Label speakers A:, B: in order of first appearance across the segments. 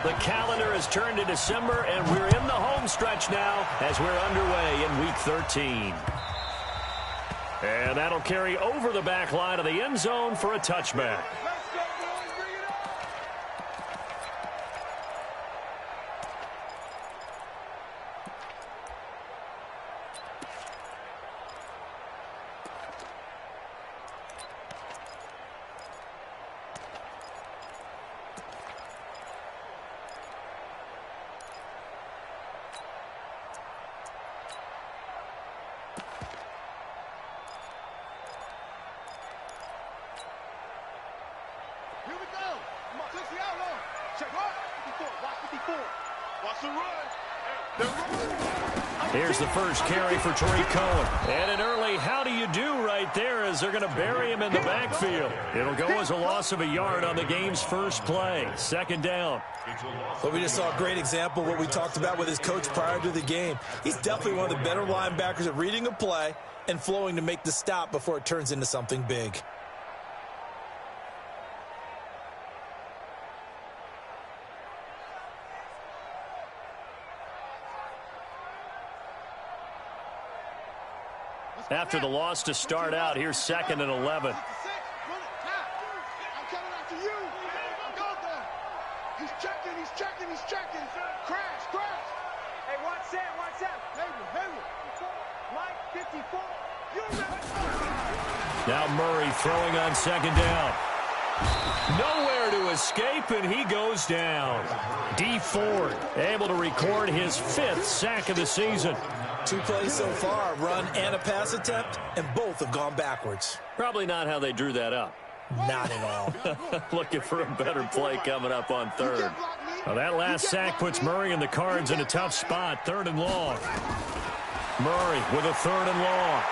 A: The calendar has turned to December, and we're in the home stretch now as we're underway in Week 13. And that'll carry over the back line of the end zone for a touchback. Here's the first carry for Tariq Cohen. And an early how do you do right there as they're going to bury him in the backfield. It'll go as a loss of a yard on the game's first play. Second down.
B: Well, we just saw a great example of what we talked about with his coach prior to the game. He's definitely one of the better linebackers at reading a play and flowing to make the stop before it turns into something big.
A: After the loss to start out, here's 2nd and 11.
C: I'm coming after you. Go there. He's checking. Crash.
D: Hey, watch that.
C: Hayward.
D: Mike, 54.
A: Now Murray throwing on second down. Nowhere to escape, and he goes down. D. Ford able to record his 5th sack of the season.
B: 2 plays so far, a run and a pass attempt, and both have gone backwards.
A: Probably not how they drew that up.
B: Not at all.
A: Looking for a better play coming up on 3rd. Well, that last sack puts Murray and the Cards in a tough spot. 3rd and long. Murray with a 3rd and long.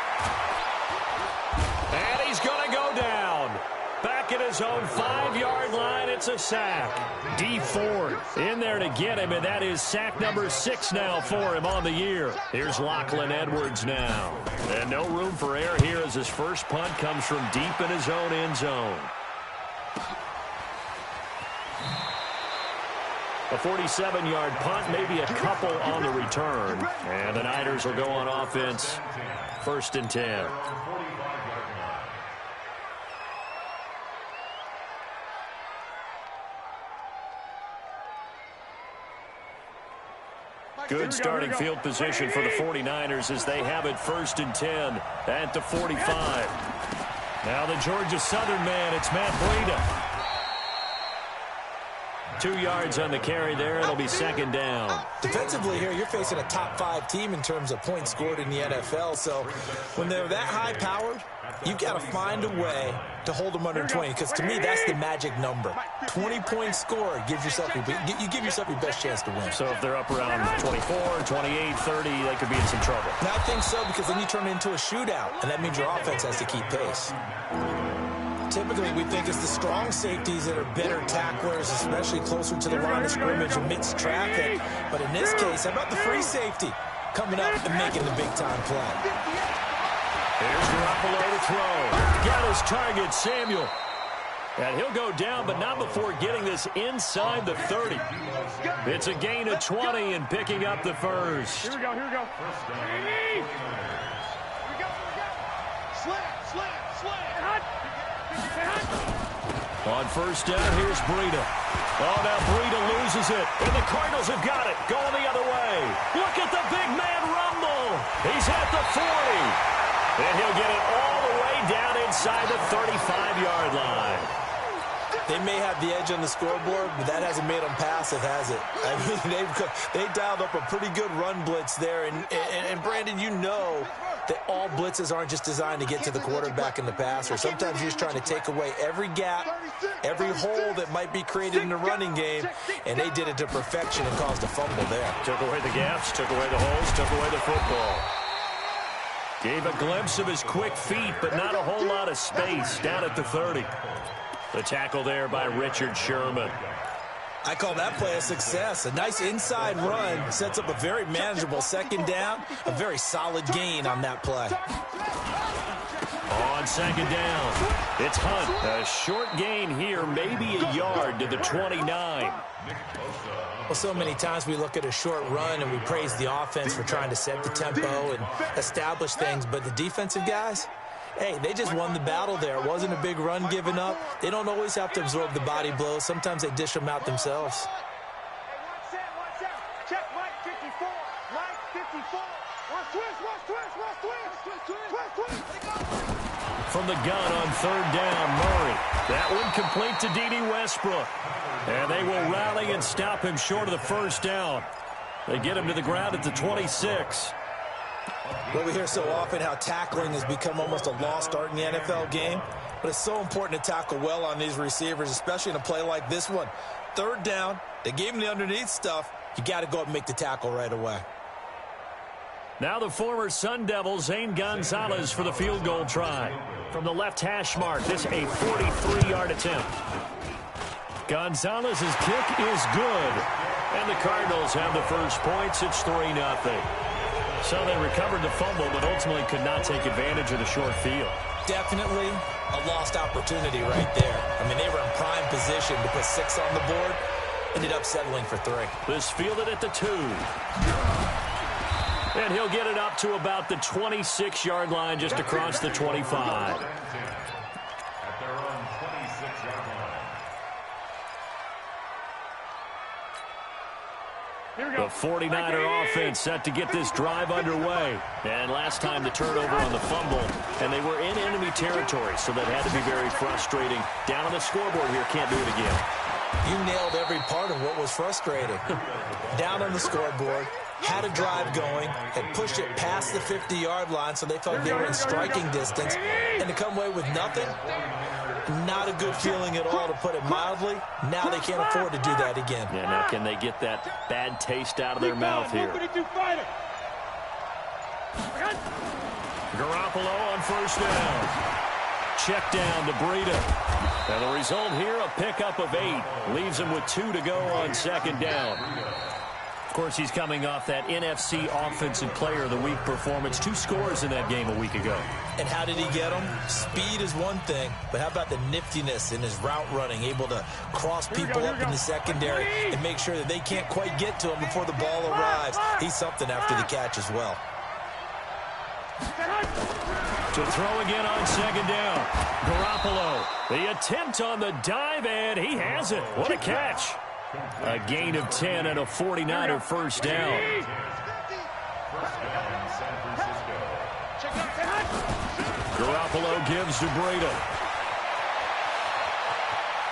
A: And he's going to go down. Back at his own 5-yard line, it's a sack. D. Ford in there to get him, and that is sack number 6 now for him on the year. Here's Lachlan Edwards now. And no room for error here as his first punt comes from deep in his own end zone. A 47-yard punt, maybe a couple on the return. And the Niners will go on offense, 1st and 10. Good starting field position for the 49ers as they have it 1st and 10 at the 45. Now the Georgia Southern man, it's Matt Breida. 2 yards on the carry there. It'll be 2nd down.
B: Defensively here, you're facing a top 5 team in terms of points scored in the NFL. So when they're that high-powered, you've got to find a way to hold them under 20, because to me, that's the magic number. 20 points scored gives yourself you give yourself your best chance to win.
A: So if they're up around 24, 28, 30, they could be in some trouble.
B: And I think so, because then you turn it into a shootout, and that means your offense has to keep pace. Typically, we think it's the strong safeties that are better tacklers, especially closer to the line of scrimmage amidst traffic. But in this case, how about the free safety coming up and making the big-time play?
A: Here's Garoppolo to throw. Got his target, Samuel. And he'll go down, but not before getting this inside the 30. It's a gain of 20 and picking up the first.
D: Here we go.
C: Slant.
A: On 1st down, here's Breida. Oh, now Breida loses it. And the Cardinals have got it. Going the other way. Look at the big man rumble. He's at the 40. And he'll get it all the way down inside the 35-yard line.
B: They may have the edge on the scoreboard, but that hasn't made them passive, has it? I mean, they dialed up a pretty good run blitz there. And Brandon, you know that all blitzes aren't just designed to get to the quarterback and the passer. Sometimes you're just trying to take away every gap, every hole that might be created in the running game, and they did it to perfection and caused a fumble there.
A: Took away the gaps, took away the holes, took away the football. Gave a glimpse of his quick feet, but not a whole lot of space down at the 30. The tackle there by Richard Sherman.
B: I call that play a success. A nice inside run sets up a very manageable 2nd down. A very solid gain on that play.
A: On 2nd down, it's Hunt. A short gain here, maybe a yard to the 29.
B: Well, so many times we look at a short run and we praise the offense for trying to set the tempo and establish things, but the defensive guys, hey, they just won the battle there. It wasn't a big run given up. They don't always have to absorb the body blows. Sometimes they dish them out themselves.
D: Hey, watch out. Check Mike 54. Mike 54. Watch twist.
A: From the gun on third down, Murray. That one complete to D.D. Westbrook. And they will rally and stop him short of the first down. They get him to the ground at the 26.
B: Well, we hear so often how tackling has become almost a lost art in the NFL game. But it's so important to tackle well on these receivers, especially in a play like this one. Third down, they gave him the underneath stuff. You got to go up and make the tackle right away.
A: Now the former Sun Devil, Zane Gonzalez, for the field goal try. From the left hash mark, this a 43-yard attempt. Gonzalez's kick is good. And the Cardinals have the first points. It's 3-0. So they recovered the fumble, but ultimately could not take advantage of the short field.
B: Definitely a lost opportunity right there. I mean, they were in prime position to put 6 on the board. Ended up settling for 3.
A: This fielded at the 2. And he'll get it up to about the 26-yard line, just across the 25. The 49er offense set to get this drive underway. And last time the turnover on the fumble, and they were in enemy territory, so that had to be very frustrating. Down on the scoreboard here, can't do it again.
B: You nailed every part of what was frustrating. Down on the scoreboard, had a drive going, had pushed it past the 50-yard line, so they felt they were in striking distance, and to come away with nothing, not a good feeling at all, to put it mildly. Now they can't afford to do that again.
A: Yeah, now can they get that bad taste out of their mouth here? Garoppolo on first down. Check down to Breida. And the result here, a pickup of 8. Leaves him with 2 to go on second down. Of course, he's coming off that NFC Offensive Player of the Week performance. 2 scores in that game a week ago.
B: And how did he get them? Speed is one thing, but how about the niftiness in his route running, able to cross people up in the secondary and make sure that they can't quite get to him before the ball arrives. He's something after the catch as well.
A: To throw again on second down. Garoppolo, the attempt on the dive, and he has it. What a catch. A gain of 10 and a 49er first down. Garoppolo gives to Breida.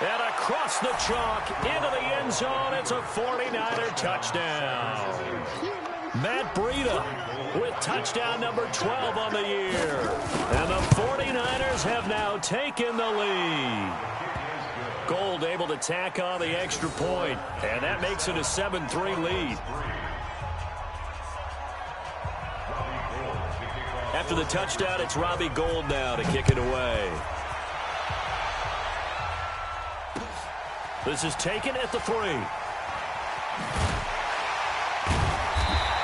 A: And across the chalk into the end zone. It's a 49er touchdown. Matt Breida with touchdown number 12 on the year. And the 49ers have now taken the lead. Gold able to tack on the extra point, and that makes it a 7-3 lead. After the touchdown, it's Robbie Gould now to kick it away. This is taken at the 3.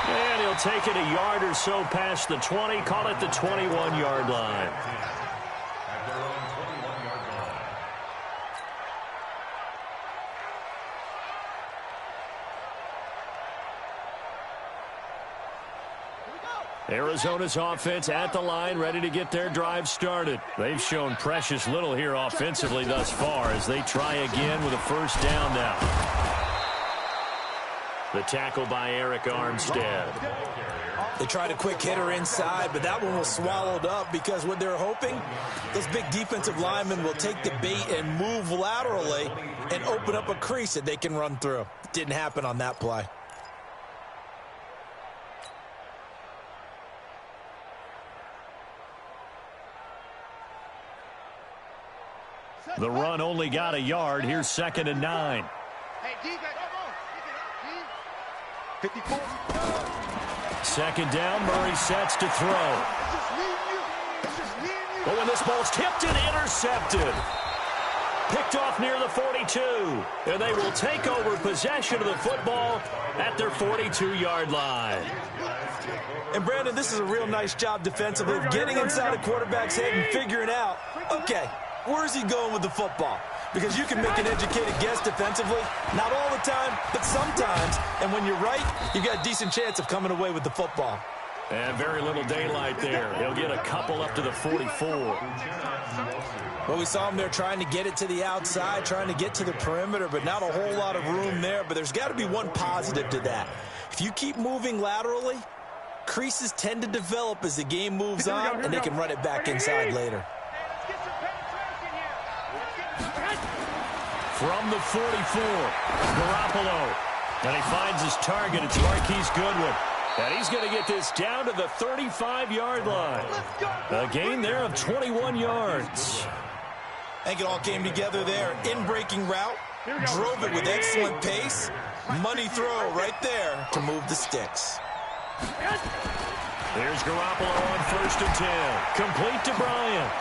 A: And he'll take it a yard or so past the 20, call it the 21-yard line. Arizona's offense at the line, ready to get their drive started. They've shown precious little here offensively thus far as they try again with a first down now. The tackle by Eric Armstead.
B: They tried a quick hitter inside, but that one was swallowed up because what they're hoping, those big defensive linemen will take the bait and move laterally and open up a crease that they can run through. Didn't happen on that play.
A: The run only got a yard. Here's 2nd and 9.
C: Hey, defense. 54.
A: 2nd down. Murray sets to throw. But when this ball's tipped and intercepted. Picked off near the 42. And they will take over possession of the football at their 42-yard line.
B: And, Brandon, this is a real nice job defensively of getting inside a quarterback's head and figuring out, okay, where's he going with the football? because you can make an educated guess defensively. Not all the time, but sometimes. And when you're right, you've got a decent chance of coming away with the football.
A: And very little daylight there. He'll get a couple up to the 44.
B: Well, we saw him there trying to get it to the outside, trying to get to the perimeter, but not a whole lot of room there. But there's got to be one positive to that. If you keep moving laterally, creases tend to develop as the game moves on, and they can run it back inside later.
A: From the 44, Garoppolo. And he finds his target. It's Marquise Goodwin. And he's going to get this down to the 35-yard line. A gain there of 21 yards.
B: I think it all came together there. In-breaking route, drove it with excellent pace. Money throw right there to move the sticks.
A: There's Garoppolo on 1st and 10. Complete to Bryant.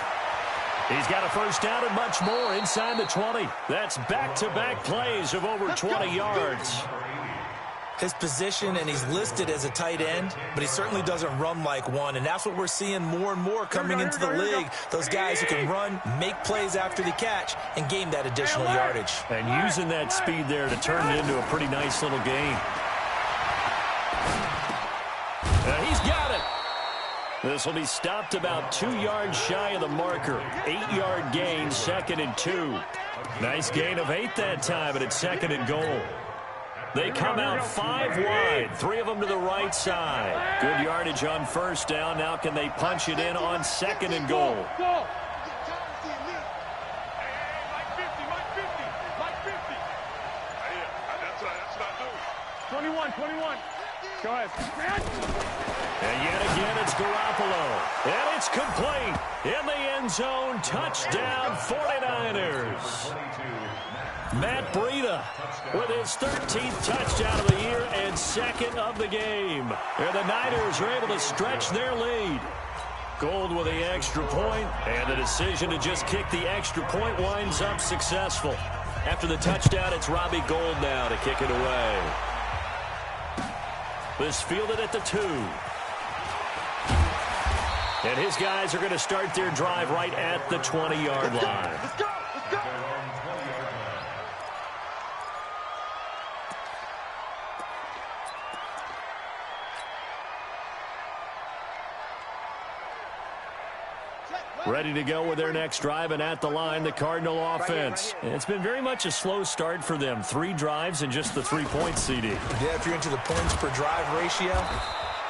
A: He's got a first down and much more inside the 20. That's back-to-back plays of over 20 yards.
B: His position, and he's listed as a tight end, but he certainly doesn't run like one, and that's what we're seeing more and more coming into the league. Those guys who can run, make plays after the catch, and gain that additional yardage.
A: And using that speed there to turn it into a pretty nice little gain. He's got it. This will be stopped about 2 yards shy of the marker. 8-yard gain, 2nd and 2. Nice gain of 8 that time, but it's 2nd and goal. They come out 5 wide, 3 of them to the right side. Good yardage on first down. Now can they punch it in on 2nd and goal?
C: Mike 50, Mike 50, Mike 50. Hey, that's not doing.
D: 21. Go ahead.
A: And yet again, it's Garoppolo. And it's complete. In the end zone, touchdown 49ers. Matt Breida with his 13th touchdown of the year and 2nd of the game. And the Niners are able to stretch their lead. Gold with the extra point, and the decision to just kick the extra point winds up successful. After the touchdown, it's Robbie Gould now to kick it away. This fielded at the 2. And his guys are going to start their drive right at the 20-yard line.
C: Let's go.
A: Ready to go with their next drive, and at the line, the Cardinal offense. And it's been very much a slow start for them. 3 drives and just the 3 points, CD.
B: Yeah, if you're into the points per drive ratio,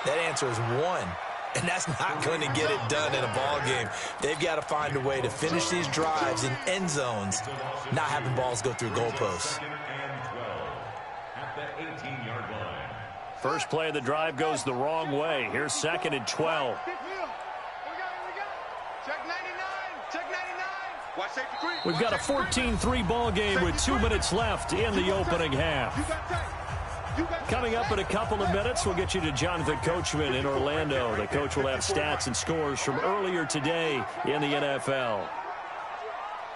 B: that answer is 1. And that's not going to get it done in a ball game. They've got to find a way to finish these drives in end zones, not having balls go through goalposts.
A: First play of the drive goes the wrong way. Here's 2nd and 12. We've got a 14-3 ball game with 2 minutes left in the opening half. Coming up in a couple of minutes, we'll get you to Jonathan Coachman in Orlando. The coach will have stats and scores from earlier today in the NFL.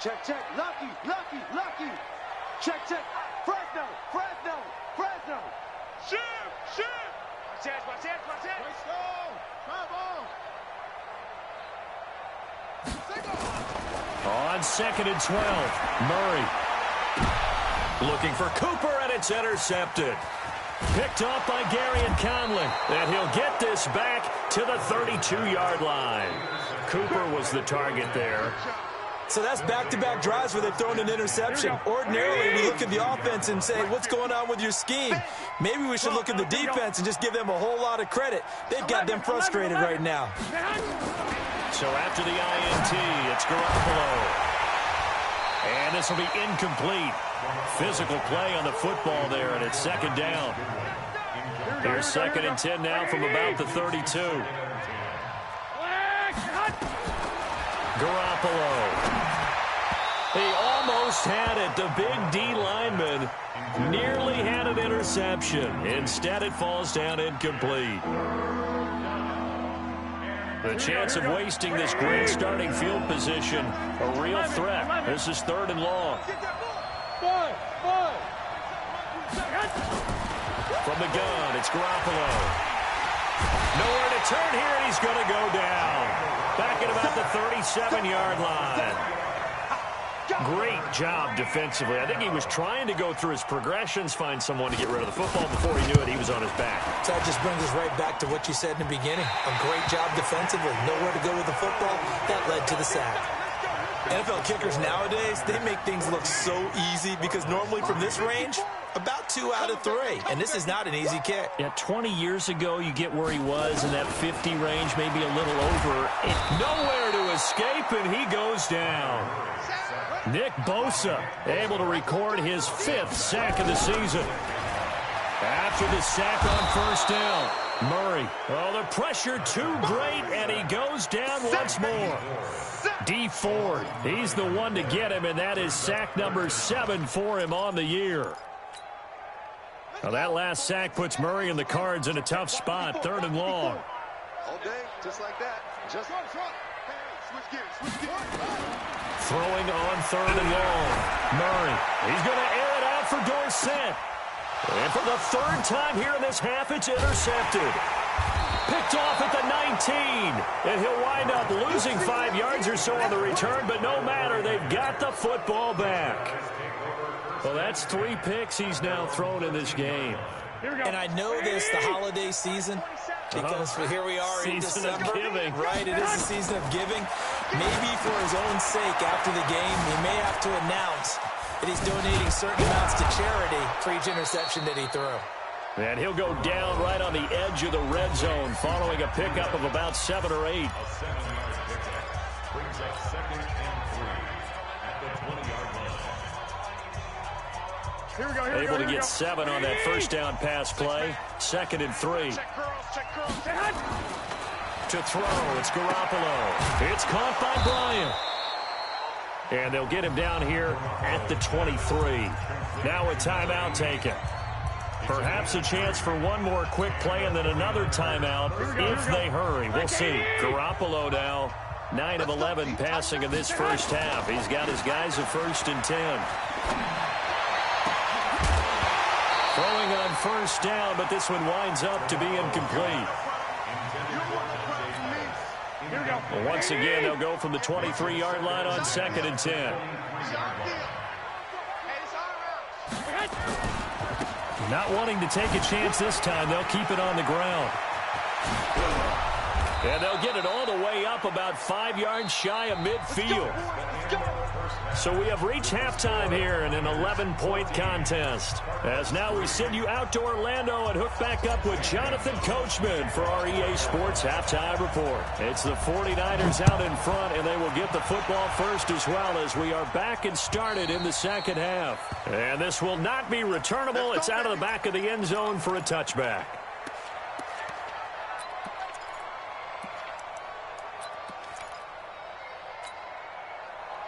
D: Check. Lucky. Check. Fresno.
C: Shoot.
D: Watch it.
C: Let's go. Bravo.
A: On 2nd and 12, Murray looking for Cooper, and it's intercepted. Picked off by Gary and Conley, and he'll get this back to the 32-yard line. Cooper was the target there.
B: So that's back-to-back drives where they've thrown an interception. Ordinarily, we look at the offense and say, what's going on with your scheme? Maybe we should look at the defense and just give them a whole lot of credit. They've got them frustrated right now.
A: So after the INT, it's Garoppolo. And this will be incomplete. Physical play on the football there, and it's 2nd down. Here's 2nd and 10 now from about the 32. Garoppolo. He almost had it. The big D lineman nearly had an interception. Instead, it falls down incomplete. The chance of wasting this great starting field position, a real threat. This is 3rd and long. From the gun, it's Garoppolo. Nowhere to turn here, and he's going to go down. Back at about the 37-yard line. Great job defensively. I think he was trying to go through his progressions, find someone to get rid of the football. Before he knew it, he was on his back.
B: So that just brings us right back to what you said in the beginning. A great job defensively. Nowhere to go with the football. That led to the sack. NFL kickers nowadays, they make things look so easy because normally from this range, about 2 out of 3. And this is not an easy kick.
A: Yeah, 20 years ago, you get where he was in that 50 range, maybe a little over. Nowhere to escape, and he goes down. Nick Bosa able to record his 5th sack of the season. After the sack on first down, Murray. Oh, the pressure too great, and he goes down once more. D Ford, he's the one to get him, and that is sack number 7 for him on the year. Now that last sack puts Murray and the Cards in a tough spot, 3rd and long.
C: All day, just like that. Just switch gears.
A: Throwing on 3rd and long. Murray, he's going to air it out for Dorsett. And for the 3rd time here in this half, it's intercepted. Picked off at the 19. And he'll wind up losing 5 yards or so on the return, but no matter, they've got the football back. Well, that's 3 picks he's now thrown in this game.
B: And I know this, the holiday season, because here we are in December.
A: Of giving.
B: Right, it is a season of giving. Maybe for his own sake after the game, he may have to announce that he's donating certain amounts to charity for each interception that he threw.
A: And he'll go down right on the edge of the red zone following a pickup of about 7 or 8. Able to get 7 on that first down pass play. 2nd and 3. To throw, it's Garoppolo. It's caught by Bryant. And they'll get him down here at the 23. Now a timeout taken. Perhaps a chance for one more quick play and then another timeout if they hurry. We'll see. Garoppolo now, 9 of 11 passing in this first half. He's got his guys at 1st and 10. Throwing on first down, but this one winds up to be incomplete. Well, once again, they'll go from the 23-yard line on 2nd and 10. Not wanting to take a chance this time, they'll keep it on the ground. And they'll get it all the way up about 5 yards shy of midfield. So we have reached halftime here in an 11-point contest. As now we send you out to Orlando and hook back up with Jonathan Coachman for our EA Sports Halftime Report. It's the 49ers out in front, and they will get the football first as well as we are back and started in the second half. And this will not be returnable. It's out of the back of the end zone for a touchback.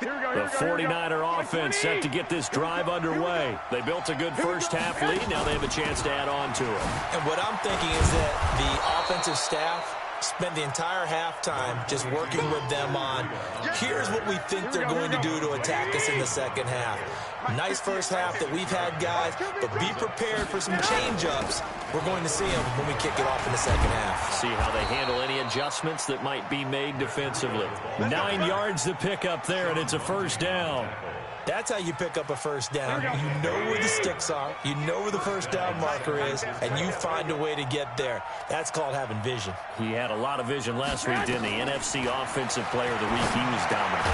A: The 49er offense set to get this drive underway. They built a good first half lead. Now they have a chance to add on to it.
B: And what I'm thinking is that the offensive staff spent the entire halftime just working with them on, here's what we think they're going to do to attack us in the second half. Nice first half that we've had, guys, but be prepared for some change-ups. We're going to see them when we kick it off in the second half.
A: See how they handle any adjustments that might be made defensively. 9 yards to pick up there, and it's a first down.
B: That's how you pick up a first down. You know where the sticks are. You know where the first down marker is, and you find a way to get there. That's called having vision.
A: He had a lot of vision last week, didn't he? NFC Offensive Player of the Week. He was dominant.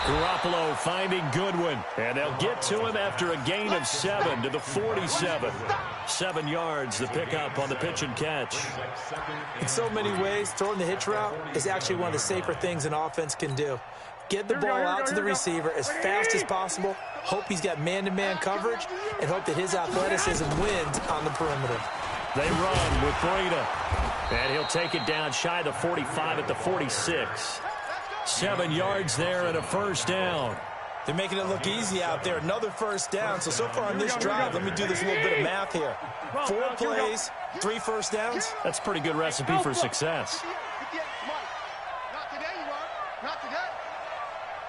A: Garoppolo finding Goodwin, and they'll get to him after a gain of 7 to the 47. 7 yards, the pickup on the pitch and catch.
B: In so many ways, throwing the hitch route is actually one of the safer things an offense can do. Get the ball out to the receiver as fast as possible, hope he's got man-to-man coverage, and hope that his athleticism wins on the perimeter.
A: They run with Breida, and he'll take it down shy of the 45 at the 46. 7 yards there and a first down.
B: They're making it look easy out there. Another first down. So far on this drive, let me do this little bit of math here. 4 plays, 3 first downs.
A: That's a pretty good recipe for success.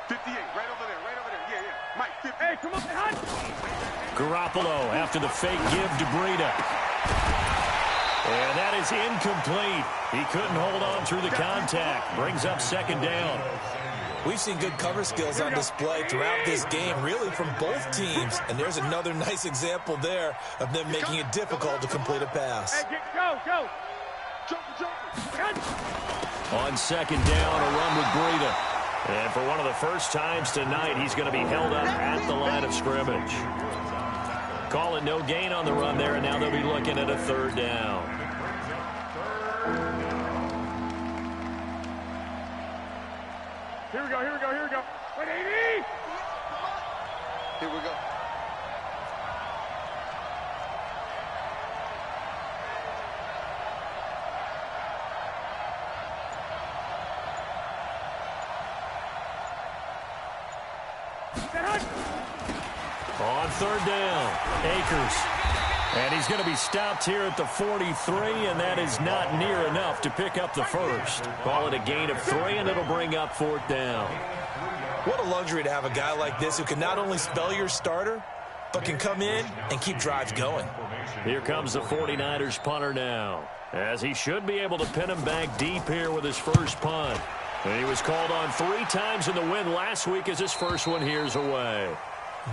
C: 58, right over there. Yeah. Mike, 50. Hey, come on,
A: Garoppolo after the fake give to Breida. And that is incomplete. He couldn't hold on through the contact. Brings up second down.
B: We've seen good cover skills on display throughout this game, really from both teams. And there's another nice example there of them making it difficult to complete a pass.
D: Hey, go.
A: On second down, a run with Breida. And for one of the first times tonight, he's going to be held up at the line of scrimmage. Call it no gain on the run there, and now they'll be looking at a third down.
D: Here we go. Wait, 80!
C: Here we go.
A: On third down, Akers. And he's going to be stopped here at the 43, and that is not near enough to pick up the first. Call it a gain of 3, and it'll bring up fourth down.
B: What a luxury to have a guy like this who can not only spell your starter, but can come in and keep drives going.
A: Here comes the 49ers punter now, as he should be able to pin him back deep here with his first punt. And he was called on 3 times in the win last week as his first one here's away.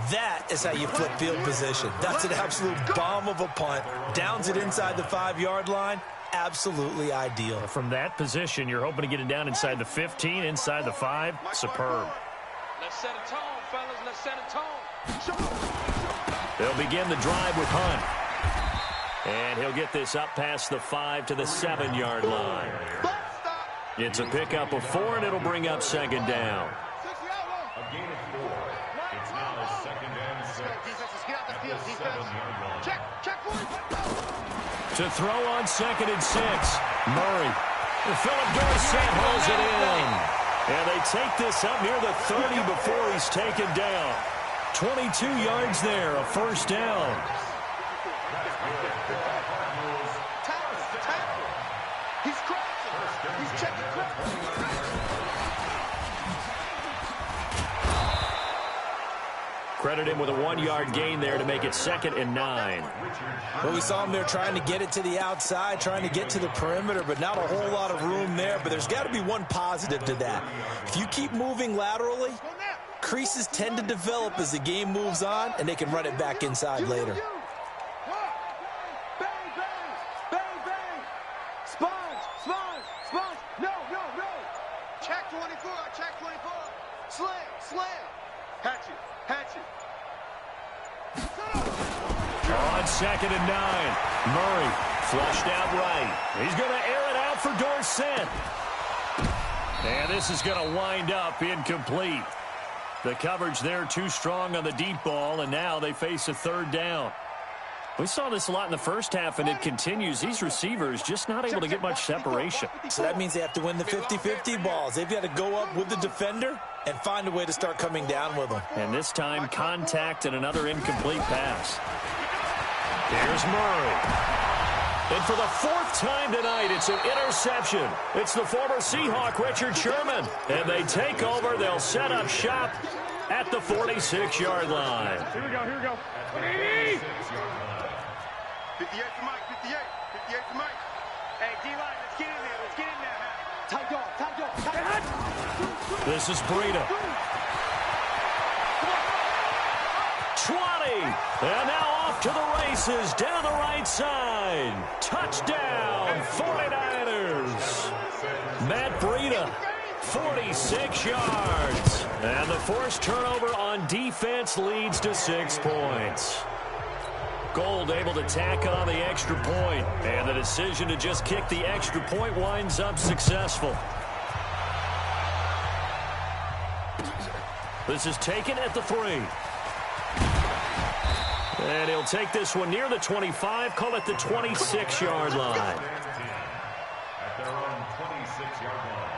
B: That is how you flip field position. That's an absolute bomb of a punt. Downs it inside the 5-yard line. Absolutely ideal.
A: From that position, you're hoping to get it down inside the 15, inside the 5. Superb.
C: Let's set a tone, fellas. Let's set a tone.
A: They'll begin the drive with Hunt. And he'll get this up past the 5 to the 7-yard line. It's a pickup of 4, and it'll bring up second down. To throw on second and 6. Murray. Philip Dorsett holds it in. And they take this up near the 30 before he's taken down. 22 yards there, a first down.
D: He's crossing. He's checking crossing.
A: Credit him with a 1-yard gain there to make it second and 9.
B: Well, we saw him there trying to get it to the outside, trying to get to the perimeter, but not a whole lot of room there. But there's got to be one positive to that. If you keep moving laterally, creases tend to develop as the game moves on, and they can run it back inside later.
D: Bang, bang. Sponge. No. Check 24. Slam. Hatchet.
A: On second and 9. Murray flushed out right. He's going to air it out for Dorsett. And this is going to wind up incomplete. The coverage there too strong on the deep ball, and now they face a third down. We saw this a lot in the first half, and it continues. These receivers just not able to get much separation.
B: So that means they have to win the 50-50 balls. They've got to go up with the defender and find a way to start coming down with them.
A: And this time, contact and another incomplete pass. Here's Murray. And for the 4th time tonight, it's an interception. It's the former Seahawk, Richard Sherman. And they take over. They'll set up shop at the 46-yard line.
D: Here we go. 80! 58 for Mike. Hey, D-line, let's get in there. Tight dog.
A: This is Breida. 20. And now off to the races down the right side. Touchdown, 49ers. Matt Breida, 46 yards. And the forced turnover on defense leads to 6 points. Gold able to tack on the extra point, and the decision to just kick the extra point winds up successful. This is taken at the 3. And he'll take this one near the 25, call it the 26-yard line.
E: At their own 26-yard line.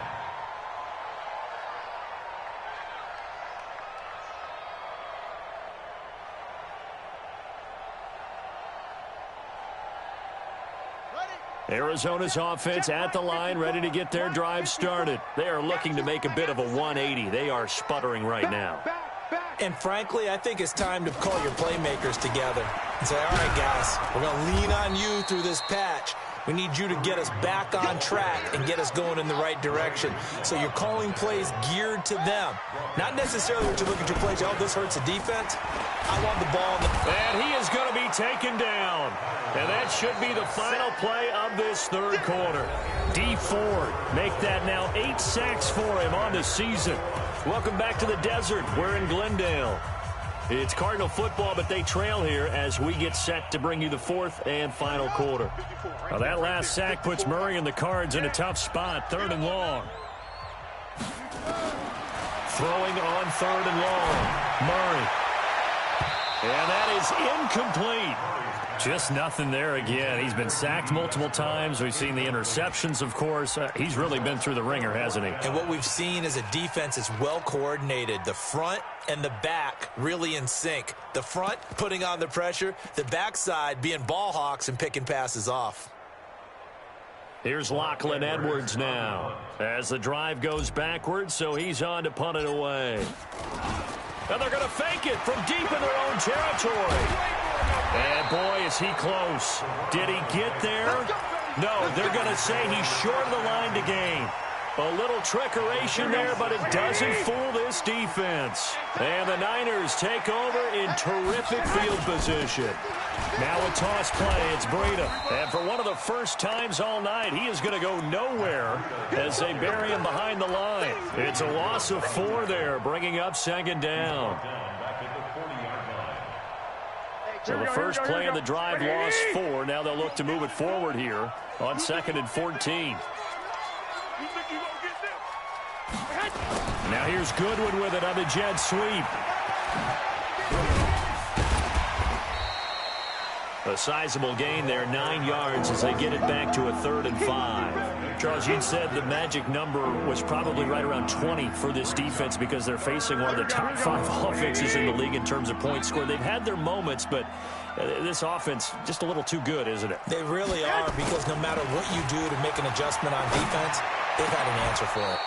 A: Arizona's offense at the line, ready to get their drive started. They are looking to make a bit of a 180. They are sputtering right now.
B: And frankly, I think it's time to call your playmakers together and say, all right, guys, we're going to lean on you through this patch. We need you to get us back on track and get us going in the right direction. So you're calling plays geared to them. Not necessarily what you look at your plays, oh, this hurts the defense. I want the ball.
A: And he is going to be taken down. And that should be the final play of this third quarter. D Ford make that now 8 sacks for him on the season. Welcome back to the desert. We're in Glendale. It's Cardinal football, but they trail here as we get set to bring you the fourth and final quarter. Now that last sack puts Murray and the Cards in a tough spot, 3rd and long. Throwing on 3rd and long. Murray. And that is incomplete. Just nothing there again. He's been sacked multiple times. We've seen the interceptions, of course. He's really been through the ringer, hasn't he?
B: And what we've seen is a defense is well coordinated. The front and the back really in sync. The front putting on the pressure. The backside being ball hawks and picking passes off.
A: Here's Lachlan Edwards now as the drive goes backwards, so he's on to punt it away. And they're going to fake it from deep in their own territory. And boy, is he close. Did he get there? No, they're going to say he's short of the line to gain. A little trickeration there, but it doesn't fool this defense. And the Niners take over in terrific field position. Now a toss play, it's Breida. And for one of the first times all night, he is going to go nowhere as they bury him behind the line. It's a loss of 4 there, bringing up 2nd down. So the first play of the drive lost 4. Now they'll look to move it forward here on 2nd and 14. Now here's Goodwin with it on the jet sweep. A sizable gain there, 9 yards as they get it back to a 3rd and 5. Charles, you said the magic number was probably right around 20 for this defense because they're facing one of the top 5 offenses in the league in terms of points scored. They've had their moments, but this offense just a little too good, isn't it?
B: They really are, because no matter what you do to make an adjustment on defense, they've had an answer for it.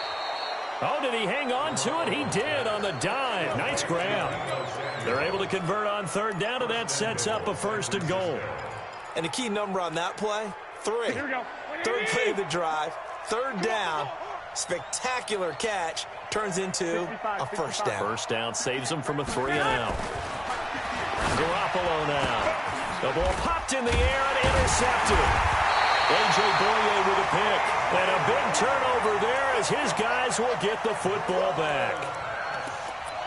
A: Oh, did he hang on to it? He did on the dive. Nice grab. They're able to convert on 3rd down, and that sets up a 1st and goal.
B: And the key number on that play, 3. 3rd play of the drive, 3rd down, spectacular catch, turns into a 1st down.
A: 1st down saves them from a 3 and out. Garoppolo now. The ball popped in the air and intercepted. A.J. Boye with a pick. And a big turnover there as his guys will get the football back.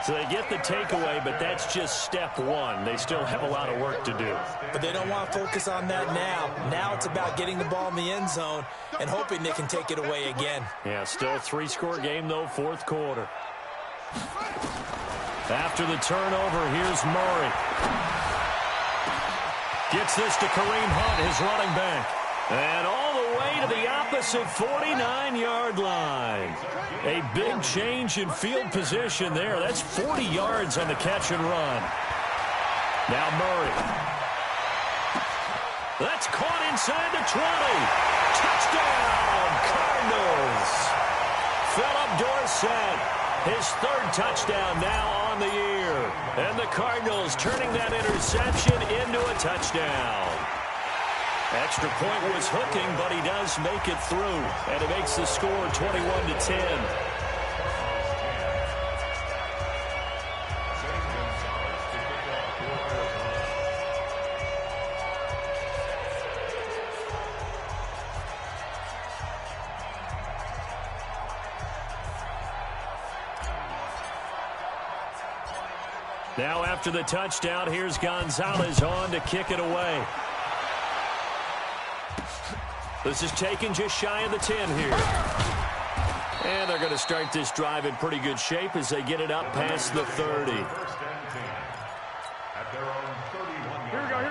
A: So they get the takeaway, but that's just step 1. They still have a lot of work to do.
B: But they don't want to focus on that now. Now it's about getting the ball in the end zone and hoping they can take it away again.
A: Yeah, still a 3-score game, though, 4th quarter. After the turnover, here's Murray. Gets this to Kareem Hunt, his running back. And all the way to the opposite 49-yard line. A big change in field position there. That's 40 yards on the catch and run. Now Murray. That's caught inside the 20. Touchdown, Cardinals. Philip Dorsett, his 3rd touchdown now on the year. And the Cardinals turning that interception into a touchdown. Extra point was hooking, but he does make it through. And it makes the score 21-10. Now after the touchdown, here's Gonzalez on to kick it away. This is taken just shy of the 10 here. And they're going to start this drive in pretty good shape as they get it up past the 30.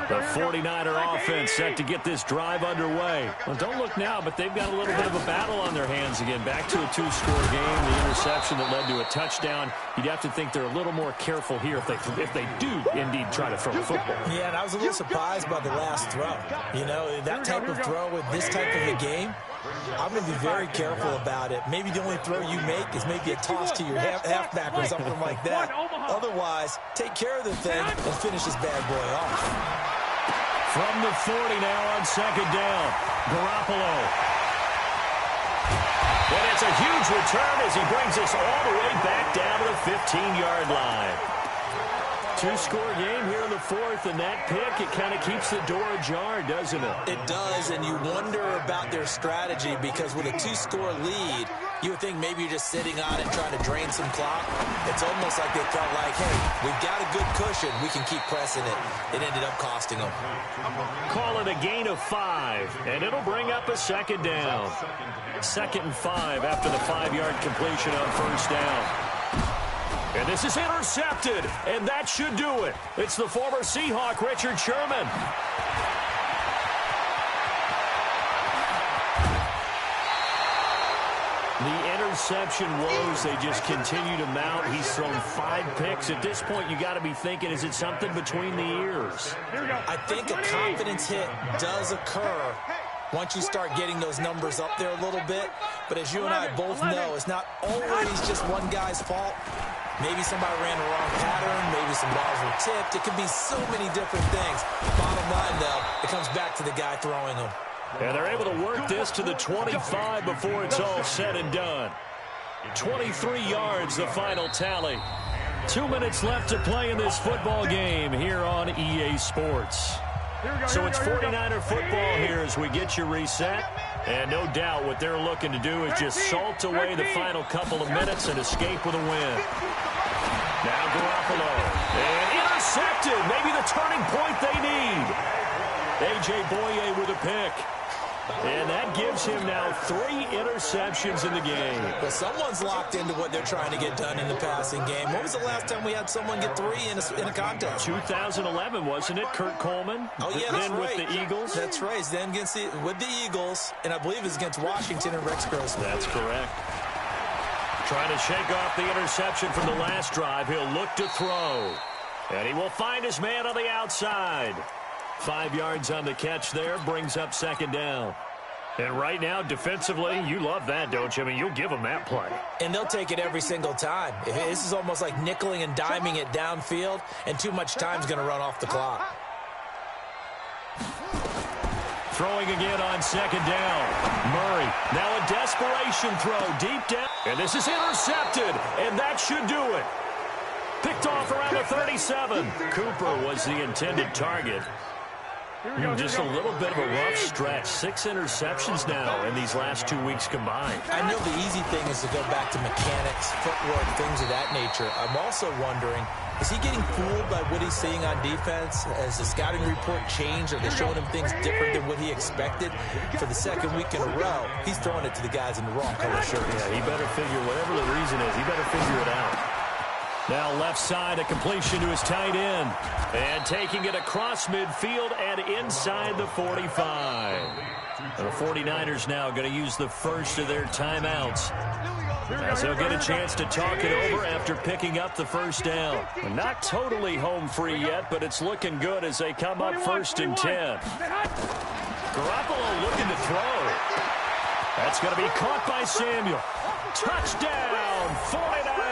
A: The 49er offense set to get this drive underway. Well, don't look now, but they've got a little bit of a battle on their hands again. Back to a 2-score game. The interception that led to a touchdown. You'd have to think they're a little more careful here if they do indeed try to throw the football.
B: Yeah, and I was a little surprised by the last throw. You know, that type of throw with this type of a game, I'm going to be very careful about it. Maybe the only throw you make is maybe a toss to your halfback or something like that. Otherwise, take care of the thing and finish this bad boy off.
A: From the 40 now on second down. Garoppolo. And it's a huge return as he brings us all the way back down to the 15-yard line. Two-score game here in the fourth, and that pick, it kind of keeps the door ajar, doesn't it?
B: It does, and you wonder about their strategy because with a two-score lead, you would think maybe you're just sitting on it trying to drain some clock. It's almost like they felt like, hey, we've got a good cushion. We can keep pressing it. It ended up costing them.
A: Call it a gain of 5, and it'll bring up a second down. 2nd and 5 after the 5-yard completion on first down. And this is intercepted, and that should do it. It's the former Seahawk, Richard Sherman. The interception woes, they just continue to mount. He's thrown 5 picks. At this point, you got to be thinking, is it something between the ears?
B: I think a confidence hit does occur once you start getting those numbers up there a little bit. But as you and I both know, it's not always just one guy's fault. Maybe somebody ran the wrong pattern. Maybe some balls were tipped. It could be so many different things. Bottom line, though, it comes back to the guy throwing them.
A: And they're able to work this to the 25 before it's all said and done. 23 yards, the final tally. 2 minutes left to play in this football game here on EA Sports. So it's 49er football here as we get you reset. And no doubt what they're looking to do is just salt away the final couple of minutes and escape with a win. Now Garoppolo. And intercepted. Maybe the turning point they need. A.J. Boye with a pick. And that gives him now 3 interceptions in the game.
B: But someone's locked into what they're trying to get done in the passing game. When was the last time we had someone get 3 in a contest?
A: 2011, wasn't it? Kurt Coleman.
B: Oh, yeah, that's
A: then
B: right.
A: with the Eagles.
B: That's right. Then with the Eagles, and I believe it's against Washington and Rex Grossman.
A: That's correct. Trying to shake off the interception from the last drive. He'll look to throw. And he will find his man on the outside. 5 yards on the catch there, brings up second down. And right now, defensively, you love that, don't you? I mean, you'll give them that play.
B: And they'll take it every single time. This is almost like nickeling and diming it downfield, and too much time's going to run off the clock.
A: Throwing again on second down. Murray, now a desperation throw deep down. And this is intercepted, and that should do it. Picked off around the 37. Cooper was the intended target. Just a little bit of a rough stretch. 6 interceptions now in these last 2 weeks combined.
B: I know the easy thing is to go back to mechanics, footwork, things of that nature. I'm also wondering, is he getting fooled by what he's seeing on defense? Has the scouting report changed? Are they showing him things different than what he expected? For the second week in a row, he's throwing it to the guys in the wrong color shirts.
A: Yeah, he better figure, whatever the reason is, he better figure it out. Now left side, a completion to his tight end. And taking it across midfield and inside the 45. And the 49ers now going to use the first of their timeouts, as they'll get a chance to talk it over after picking up the first down. Well, not totally home free yet, but it's looking good as they come up 1st and 10. Garoppolo looking to throw. That's going to be caught by Samuel. Touchdown, 49ers.